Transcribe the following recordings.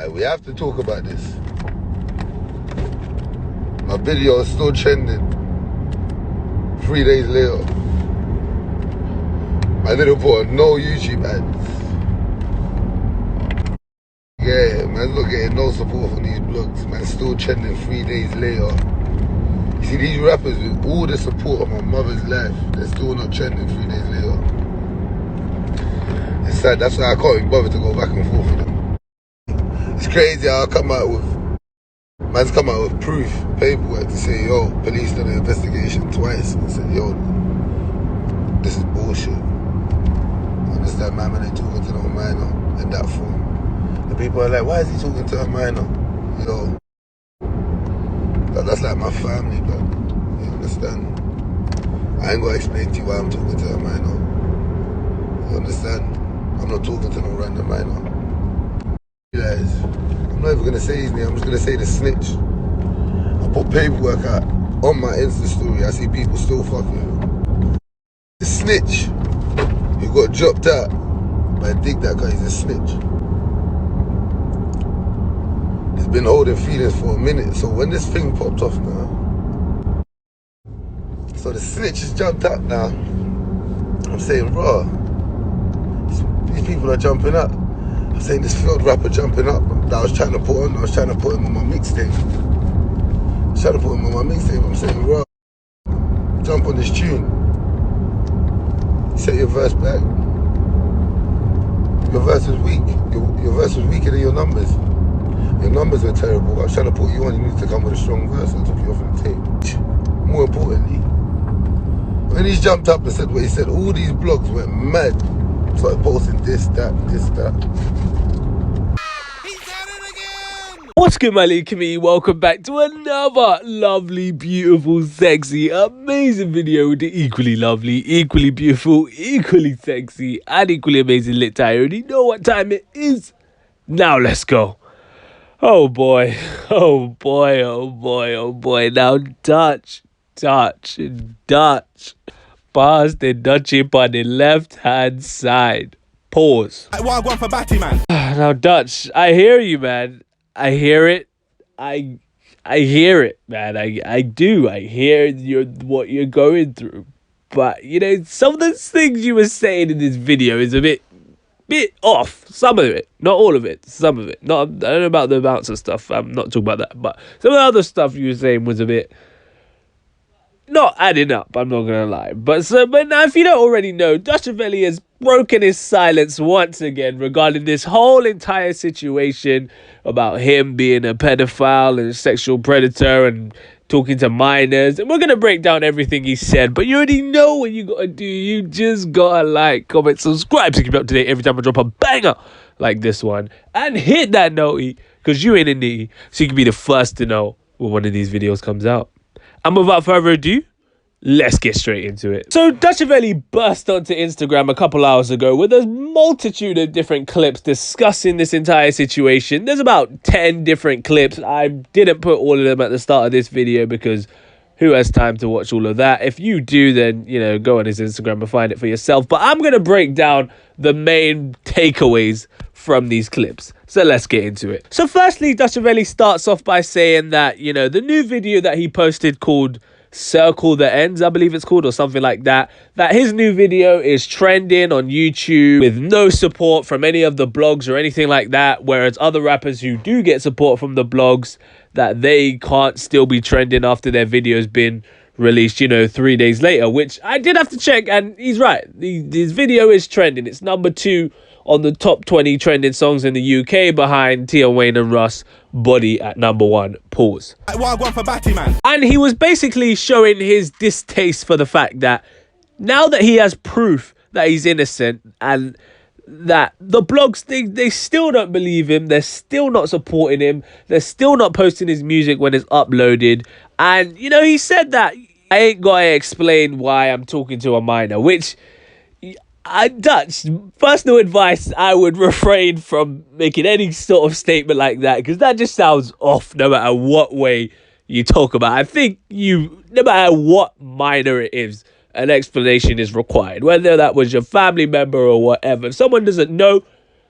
We have to talk about this. My video is still trending 3 days later. I didn't put on no YouTube ads. Yeah, man's not getting no support from these blogs. Man's still trending 3 days later. You see, these rappers with all the support of my mother's life, they're still not trending 3 days later. It's sad, that's why I can't even bother to go back and forth with them. It's crazy how man's come out with proof, paperwork to say, yo, police done an investigation twice and said, yo, this is bullshit. Understand, man ain't talking to no minor in that form. The people are like, why is he talking to a minor? Yo, that's like my family, bro. You understand? I ain't gonna explain to you why I'm talking to a minor. You understand? I'm not talking to no random minor. Guys, I'm not even gonna say his name, I'm just gonna say the snitch. I put paperwork out on my Insta story. I see people still fucking with him. The snitch who got dropped out by DIGDAT because he's a snitch. He's been holding feelings for a minute, so when this thing popped off now, so the snitch has jumped up now. I'm saying, bro, these people are jumping up. I'm saying this field rapper jumping up that I was trying to put him on my mixtape. I'm saying, bro, jump on this tune. Set your verse back. Your verse was weak. Your verse was weaker than your numbers. Your numbers were terrible. I was trying to put you on, you need to come with a strong verse. I took you off the tape. More importantly, when he jumped up and said what he said, all these blogs went mad. Started posting this, that. What's good, my league community? Welcome back to another lovely, beautiful, sexy, amazing video with the equally lovely, equally beautiful, equally sexy, and equally amazing lit tie. You already know what time it is. Now let's go. Oh boy. Now Dutch. Pass the Dutchie on the left hand side. Pause. Well, go for Batty, man. Now Dutch, I hear you, man. I hear it. I hear it, man. I do. I hear what you're going through. But, you know, some of the things you were saying in this video is a bit off. Some of it. Not all of it. Some of it. I don't know about the amounts of stuff. I'm not talking about that. But some of the other stuff you were saying was a bit not adding up, I'm not gonna lie. But now, if you don't already know, Dutchavelli has broken his silence once again regarding this whole entire situation about him being a pedophile and a sexual predator and talking to minors. And we're gonna break down everything he said, but you already know what you gotta do. You just gotta like, comment, subscribe to keep up to date every time I drop a banger like this one. And hit that notey, because you ain't a nitty, so you can be the first to know when one of these videos comes out. And without further ado, let's get straight into it. So Dutchavelli burst onto Instagram a couple hours ago with a multitude of different clips discussing this entire situation. There's about 10 different clips. I didn't put all of them at the start of this video because who has time to watch all of that? If you do, then, you know, go on his Instagram and find it for yourself. But I'm going to break down the main takeaways from these clips. So let's get into it. So firstly, Dutchavelli starts off by saying that, you know, the new video that he posted called Circle the Ends, I believe it's called, or something like that, that his new video is trending on YouTube with no support from any of the blogs or anything like that, whereas other rappers who do get support from the blogs, that they can't still be trending after their video's been released, you know, 3 days later, which I did have to check, and he's right. His video is trending. It's number 2 on the top 20 trending songs in the UK, behind Tia Wayne and Russ, Body at number 1. Pause. Well, go for Batty, man. And he was basically showing his distaste for the fact that now that he has proof that he's innocent and that the blogs, they still don't believe him, they're still not supporting him, they're still not posting his music when it's uploaded. And, you know, he said that I ain't gotta explain why I'm talking to a minor, which Dutch, personal advice, I would refrain from making any sort of statement like that, because that just sounds off no matter what way you talk about. I think no matter what minor it is, an explanation is required, whether that was your family member or whatever. If someone doesn't know,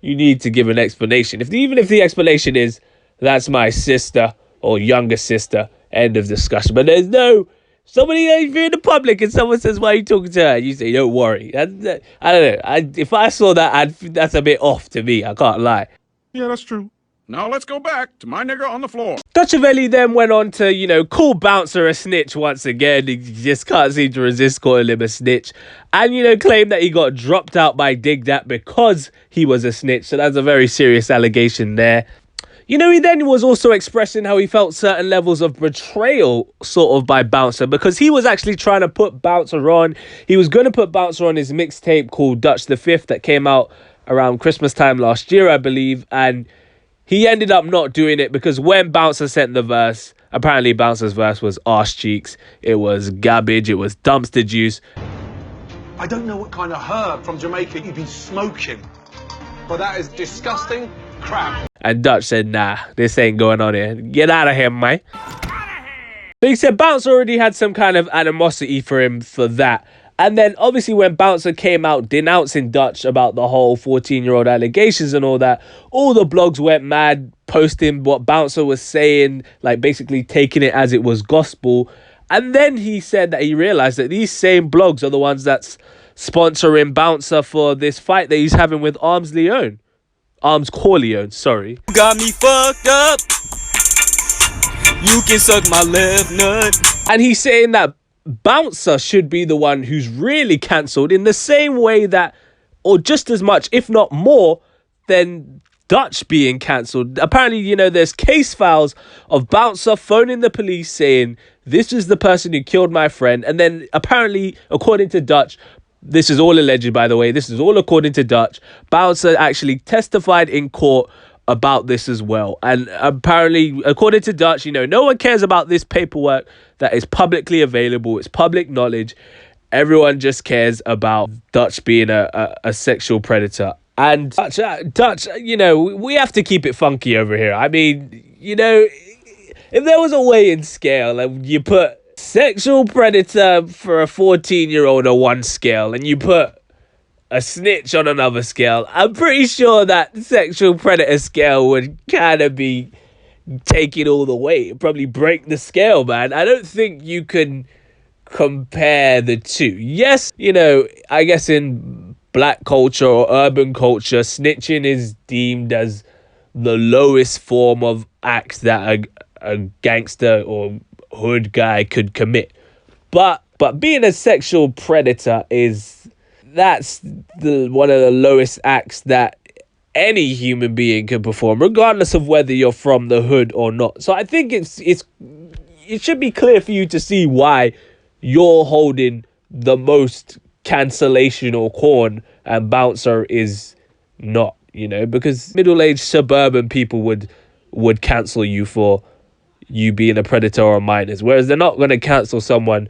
you need to give an explanation. Even if the explanation is, that's my sister or younger sister, end of discussion. But there's no, somebody, if you're in the public and someone says, why are you talking to her? You say, don't worry. I don't know. If I saw that, that's a bit off to me. I can't lie. Yeah, that's true. Now let's go back to my nigga on the floor. Dutchavelli then went on to, call Bouncer a snitch once again. He just can't seem to resist calling him a snitch. And, claimed that he got dropped out by DIGDAT because he was a snitch. So that's a very serious allegation there. He then was also expressing how he felt certain levels of betrayal sort of by Bouncer, because he was actually trying to put Bouncer on. He was going to put Bouncer on his mixtape called Dutch the Fifth that came out around Christmas time last year, I believe. And he ended up not doing it because when Bouncer sent the verse, apparently Bouncer's verse was arse cheeks. It was garbage. It was dumpster juice. I don't know what kind of herb from Jamaica you've been smoking, but that is disgusting crap. And Dutch said, nah, this ain't going on here. Get out of here, mate. So he said Bouncer already had some kind of animosity for him for that. And then obviously when Bouncer came out denouncing Dutch about the whole 14-year-old allegations and all that, all the blogs went mad, posting what Bouncer was saying, like basically taking it as it was gospel. And then he said that he realized that these same blogs are the ones that's sponsoring Bouncer for this fight that he's having with Arms Corleone, sorry. You got me fucked up. You can suck my left nut. And he's saying that Bouncer should be the one who's really cancelled in the same way that, or just as much, if not more, than Dutch being cancelled. Apparently, there's case files of Bouncer phoning the police saying, this is the person who killed my friend. And then apparently, according to Dutch, this is all alleged, by the way, this is all according to Dutch, Bouncer actually testified in court about this as well. And apparently, according to Dutch, no one cares about this paperwork that is publicly available. It's public knowledge. Everyone just cares about Dutch being a sexual predator. And Dutch, we have to keep it funky over here. I mean, if there was a weighing scale and you put sexual predator for a 14-year-old on one scale and you put a snitch on another scale, I'm pretty sure that sexual predator scale would kind of be taking all the weight. It'd probably break the scale, man. I don't think you can compare the two. Yes, I guess in black culture or urban culture, snitching is deemed as the lowest form of acts that a gangster or hood guy could commit. But being a sexual predator that's one of the lowest acts that any human being can perform, regardless of whether you're from the hood or not. So I think it should be clear for you to see why you're holding the most cancellation or corn and Bouncer is not, because middle-aged suburban people would cancel you for you being a predator or minors, whereas they're not going to cancel someone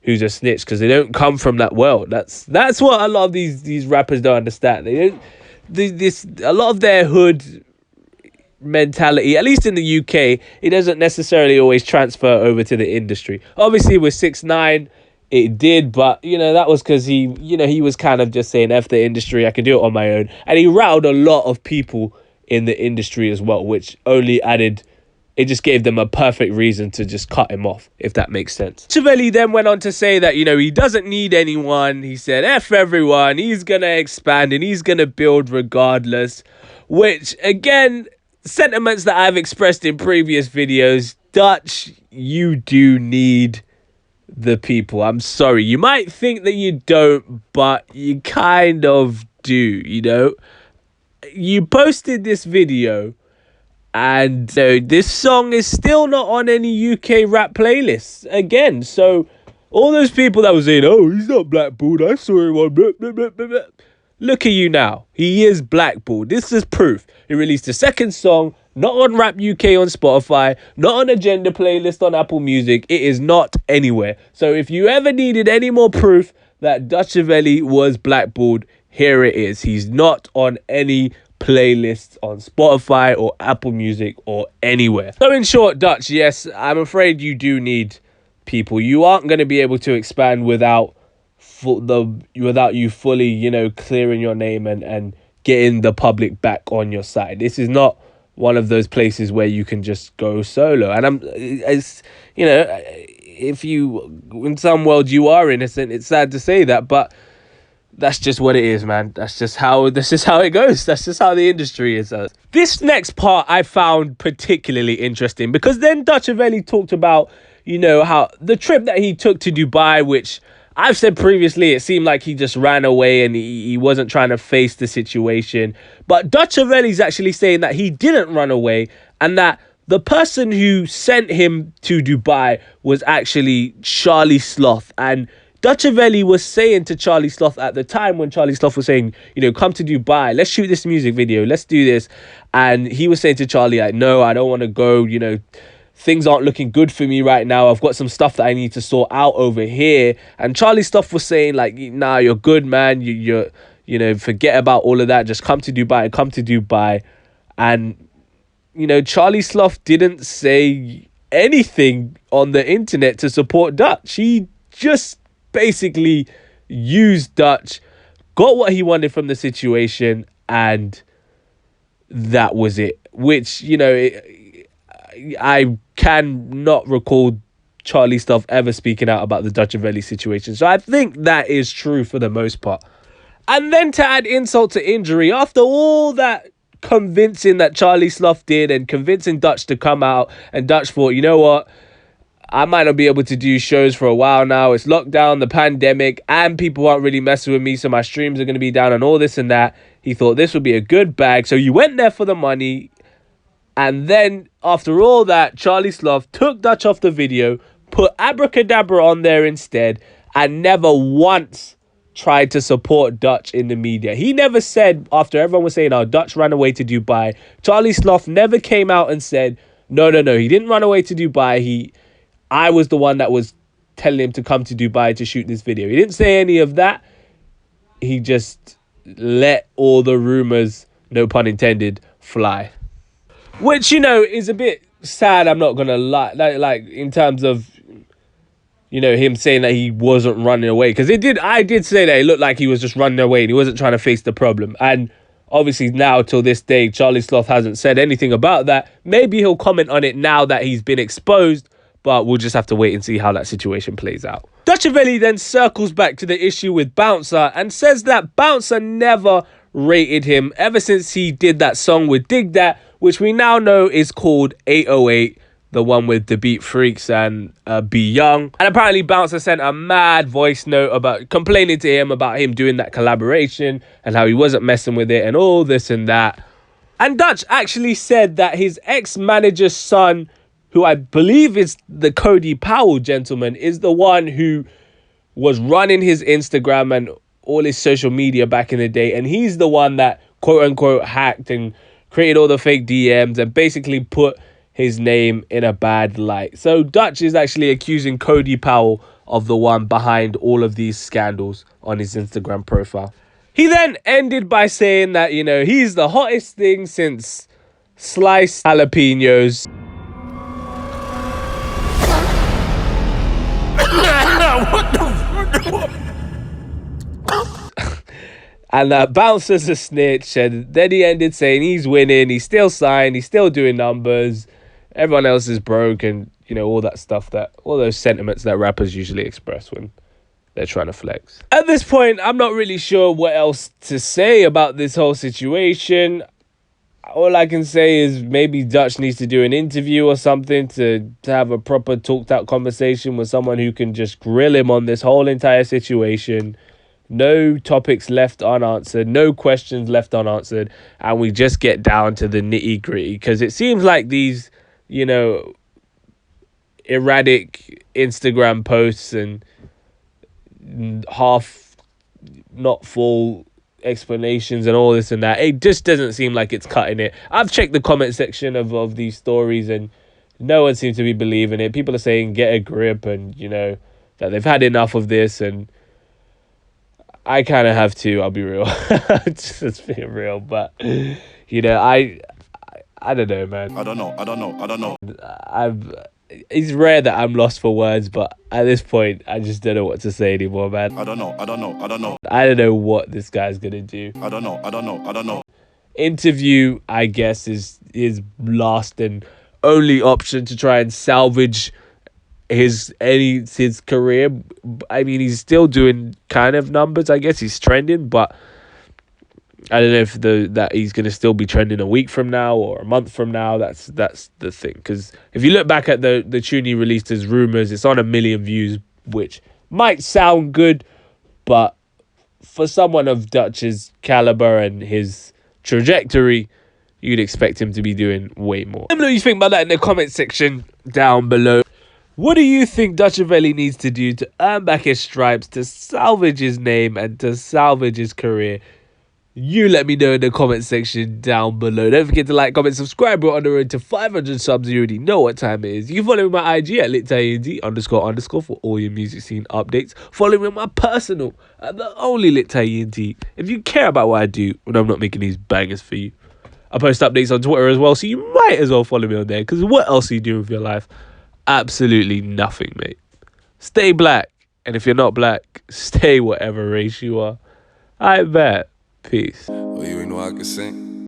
who's a snitch because they don't come from that world. That's what a lot of these rappers don't understand. They don't. A lot of their hood mentality, at least in the UK, it doesn't necessarily always transfer over to the industry. Obviously, with 6ix9ine, it did, but that was because he was kind of just saying F the industry, I can do it on my own, and he riled a lot of people in the industry as well, which only added. It just gave them a perfect reason to just cut him off, if that makes sense. Dutchavelli then went on to say that, he doesn't need anyone. He said, F everyone. He's going to expand and he's going to build regardless. Which, again, sentiments that I've expressed in previous videos. Dutch, you do need the people. I'm sorry. You might think that you don't, but you kind of do, You posted this video. And this song is still not on any UK rap playlists again. So all those people that were saying, oh, he's not blackballed, I saw him on blah, blah, blah, blah, blah. Look at you now. He is blackballed. This is proof. He released a second song, not on Rap UK on Spotify, not on a gender playlist on Apple Music. It is not anywhere. So if you ever needed any more proof that Dutchavelli was blackballed, here it is. He's not on any playlists on Spotify or Apple Music or anywhere. So in short, Dutch, yes, I'm afraid you do need people. You aren't going to be able to expand without you fully, clearing your name and getting the public back on your side. This is not one of those places where you can just go solo. And it's, you know, if you, in some world you are innocent, it's sad to say that, but that's just what it is, man. That's just how it goes. That's just how the industry is. This next part I found particularly interesting, because then Dutchavelli talked about, you know, how the trip that he took to Dubai, which I've said previously, it seemed like he just ran away and he wasn't trying to face the situation. But Dutchavelli's actually saying that he didn't run away, and that the person who sent him to Dubai was actually Charlie Sloth. And Dutchavelli was saying to Charlie Sloth at the time, when Charlie Sloth was saying, you know, come to Dubai, let's shoot this music video, let's do this. And he was saying to Charlie, like, no, I don't want to go, you know, things aren't looking good for me right now. I've got some stuff that I need to sort out over here. And Charlie Sloth was saying, like, nah, you're good, man. You know, forget about all of that. Just come to Dubai. And, you know, Charlie Sloth didn't say anything on the internet to support Dutch. He just basically used Dutch, got what he wanted from the situation, and that was it. Which, you know, I can not recall Charlie Sloth ever speaking out about the Dutchavelli situation. So I think that is true for the most part. And then to add insult to injury, after all that convincing that Charlie Sloth did and convincing Dutch to come out, and Dutch thought, you know what, I might not be able to do shows for a while now. It's lockdown, the pandemic, and people aren't really messing with me, so my streams are going to be down and all this and that. He thought this would be a good bag. So you went there for the money. And then, after all that, Charlie Sloth took Dutch off the video, put Abracadabra on there instead, and never once tried to support Dutch in the media. He never said, after everyone was saying, oh, Dutch ran away to Dubai, Charlie Sloth never came out and said, no, he didn't run away to Dubai. I was the one that was telling him to come to Dubai to shoot this video. He didn't say any of that. He just let all the rumors, no pun intended, fly. Which, you know, is a bit sad, I'm not going to lie. Like, in terms of, you know, him saying that he wasn't running away. Because I did say that it looked like he was just running away and he wasn't trying to face the problem. And obviously now, till this day, Charlie Sloth hasn't said anything about that. Maybe he'll comment on it now that he's been exposed. But we'll just have to wait and see how that situation plays out. Dutchavelli then circles back to the issue with Bouncer and says that Bouncer never rated him ever since he did that song with DIGDAT, which we now know is called 808, the one with the Beat Freaks and Be Young. And apparently Bouncer sent a mad voice note about complaining to him about him doing that collaboration and how he wasn't messing with it and all this and that. And Dutch actually said that his ex-manager's son, who I believe is the Cody Powell gentleman, is the one who was running his Instagram and all his social media back in the day. And he's the one that, quote unquote, hacked and created all the fake DMs and basically put his name in a bad light. So Dutch is actually accusing Cody Powell of the one behind all of these scandals on his Instagram profile. He then ended by saying that, you know, he's the hottest thing since sliced jalapenos. And that Bouncer's a snitch. And then he ended saying he's winning, he's still signed, he's still doing numbers, everyone else is broke, and, you know, all that stuff, that all those sentiments that rappers usually express when they're trying to flex. At this point, I'm not really sure what else to say about this whole situation. All I can say is maybe Dutch needs to do an interview or something to have a proper talked out conversation with someone who can just grill him on this whole entire situation. No topics left unanswered, no questions left unanswered, and we just get down to the nitty gritty. Because it seems like these, you know, erratic Instagram posts and half not full explanations and all this and that, it just doesn't seem like it's cutting it. I've checked the comment section of these stories and no one seems to be believing it. People are saying get a grip and, you know, that they've had enough of this, and I kind of have to, I'll be real. Just being real. But, you know, I don't know, man. I don't know. it's rare that I'm lost for words, but at this point, I just don't know what to say anymore, man. I don't know. I don't know what this guy's gonna do. I don't know. Interview, I guess, is his last and only option to try and salvage his career. I mean, he's still doing kind of numbers. I guess he's trending, but I don't know if that he's gonna still be trending a week from now or a month from now. That's the thing. Because if you look back at the tune he released as Rumors, it's on 1 million views, which might sound good, but for someone of Dutch's caliber and his trajectory, you'd expect him to be doing way more. Let me know what you think about that in the comment section down below. What do you think Dutchavelli needs to do to earn back his stripes, to salvage his name, and to salvage his career? You let me know in the comment section down below. Don't forget to like, comment, subscribe. We're on the road to 500 subs. You already know what time it is. You can follow me on my IG at lit__ for all your music scene updates. Follow me on my personal at the only lit_. If you care about what I do when I'm not making these bangers for you, I post updates on Twitter as well, so you might as well follow me on there. Because what else are you doing with your life? Absolutely nothing, mate. Stay black, and if you're not black, stay whatever race you are. I bet. Peace. Oh, you ain't know I could sing?